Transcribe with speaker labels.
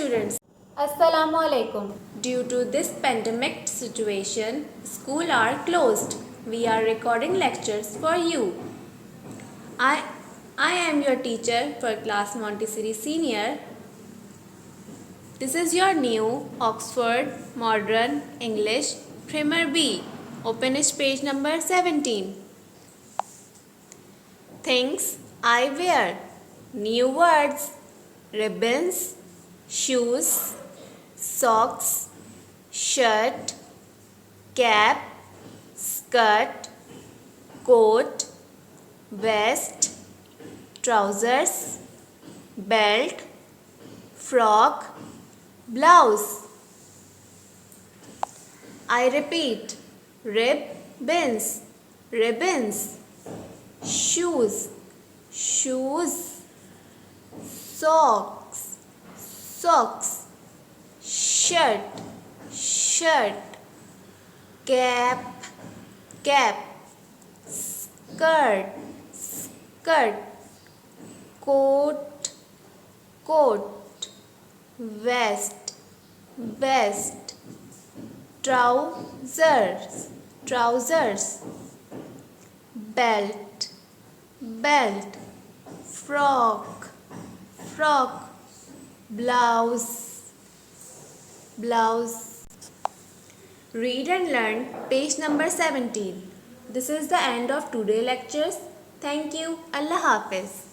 Speaker 1: students.
Speaker 2: Assalamu alaikum.
Speaker 1: Due to this pandemic situation, schools are closed. We are recording lectures for you. I am your teacher for class Montessori Senior. This is your new Oxford Modern English Primer B. Open page number 17. Things I wear. New words: ribbons, shoes, socks, shirt, cap, skirt, coat, vest, trousers, belt, frock, blouse. I repeat: ribbons, ribbons, shoes, shoes, socks, socks, shirt, shirt, cap, cap, skirt, skirt, coat, coat, vest, vest, trousers, trousers, belt, belt, frock, frock, blouse, blouse. Read and learn page number 17. This is the end of today's lectures. Thank you. Allah Hafiz.